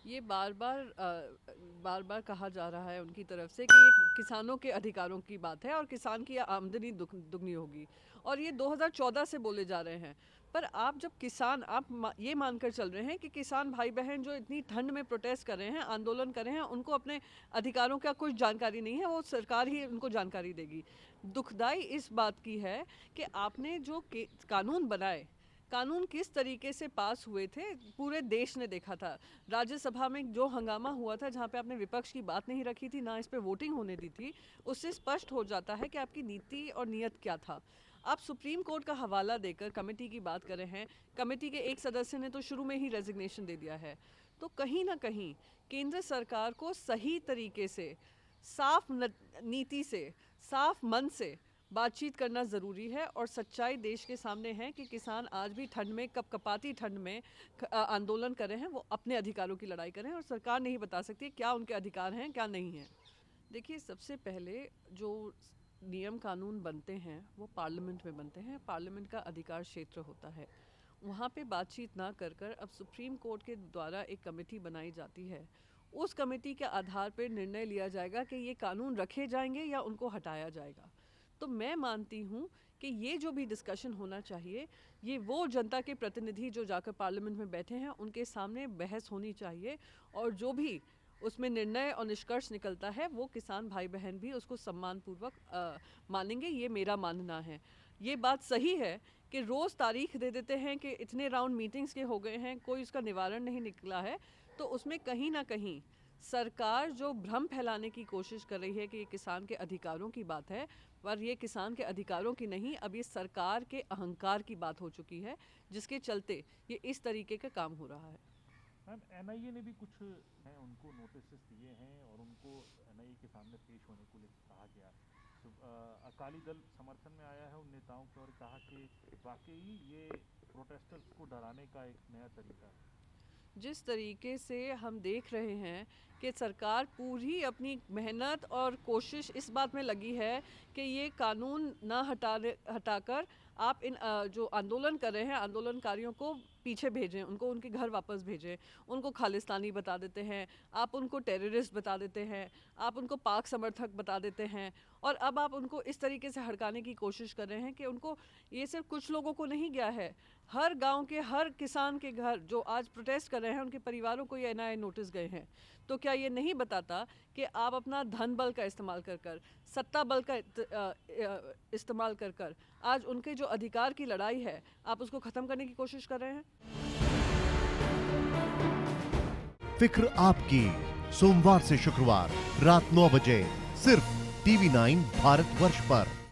ये बार-बार कहा जा रहा है उनकी तरफ से कि ये किसानों के अधिकारों की बात है और किसान की आमदनी दुगनी होगी और ये 2014 से बोले जा रहे हैं। पर आप जब किसान ये मानकर चल रहे हैं कि किसान भाई-बहन जो इतनी ठंड में प्रोटेस्ट कर रहे हैं, आंदोलन कर रहे हैं, उनको अपने अधिकारों का कुछ जानकारी नहीं है, वो सरकार ही उनको जानकारी देगी। दुखदाई इस बात की है कि आपने जो कानून बनाए, कानून किस तरीके से पास हुए थे पूरे देश ने देखा था। राज्यसभा में जो हंगामा हुआ था, जहाँ पे आपने विपक्ष की बात नहीं रखी थी, ना इस पे वोटिंग होने दी थी, उससे स्पष्ट हो जाता है कि आपकी नीति और नियत क्या था। आप सुप्रीम कोर्ट का हवाला देकर कमेटी की बात कर रहे हैं। कमेटी के एक सदस्य ने तो शुरू में ही रेजिग्नेशन दे दिया है। तो कहीं ना कहीं केंद्र सरकार को सही तरीके से, साफ नीति से, साफ मन से बातचीत करना ज़रूरी है और सच्चाई देश के सामने है कि किसान आज भी ठंड में, कपकपाती ठंड में आंदोलन कर रहे हैं, वो अपने अधिकारों की लड़ाई कर रहे हैं और सरकार नहीं बता सकती क्या उनके अधिकार हैं, क्या नहीं हैं। देखिए, सबसे पहले जो नियम कानून बनते हैं वो पार्लियामेंट में बनते हैं। पार्लियामेंट का अधिकार क्षेत्र होता है, वहाँ पे बातचीत ना कर कर अब सुप्रीम कोर्ट के द्वारा एक कमेटी बनाई जाती है। उस कमेटी के आधार पर निर्णय लिया जाएगा कि ये कानून रखे जाएंगे या उनको हटाया जाएगा। तो मैं मानती हूँ कि ये जो भी डिस्कशन होना चाहिए, ये वो जनता के प्रतिनिधि जो जाकर पार्लियामेंट में बैठे हैं उनके सामने बहस होनी चाहिए और जो भी उसमें निर्णय और निष्कर्ष निकलता है वो किसान भाई बहन भी उसको सम्मानपूर्वक मानेंगे, ये मेरा मानना है। ये बात सही है कि रोज़ तारीख दे देते हैं कि इतने राउंड मीटिंग्स के हो गए हैं, कोई उसका निवारण नहीं निकला है, तो उसमें कहीं ना कहीं सरकार जो भ्रम फैलाने की कोशिश कर रही है कि ये किसान के अधिकारों की बात है, पर ये किसान के अधिकारों की नहीं, अब ये सरकार के अहंकार की बात हो चुकी है, जिसके चलते ये इस तरीके का काम हो रहा है। मैम, एनआईए ने भी कुछ हैं उनको नोटिस दिए हैं और उनको एनआईए के सामने पेश होने को कहा गया। तो अकाली दल समर्थन में आया है उन नेताओं के और कहा कि वाकई ये प्रोटेस्टर्स को डराने का एक नया तरीका है। जिस तरीके से हम देख रहे हैं कि सरकार पूरी अपनी मेहनत और कोशिश इस बात में लगी है कि ये कानून ना हटाकर आप इन जो आंदोलन कर रहे हैं आंदोलनकारियों को पीछे भेजें, उनको उनके घर वापस भेजें, उनको खालिस्तानी बता देते हैं, आप उनको टेररिस्ट बता देते हैं, आप उनको पाक समर्थक बता देते हैं और अब आप उनको इस तरीके से हड़काने की कोशिश कर रहे हैं कि उनको, ये सिर्फ कुछ लोगों को नहीं गया है, हर गांव के हर किसान के घर जो आज प्रोटेस्ट कर रहे हैं उनके परिवारों को ये एनआईए नोटिस गए हैं। तो क्या ये नहीं बताता कि आप अपना धन बल का इस्तेमाल कर कर, सत्ता बल का इस्तेमाल कर कर आज उनके जो अधिकार की लड़ाई है आप उसको ख़त्म करने की कोशिश कर रहे हैं। फिक्र आपकी, सोमवार से शुक्रवार रात 9 बजे सिर्फ टीवी 9 भारतवर्ष पर।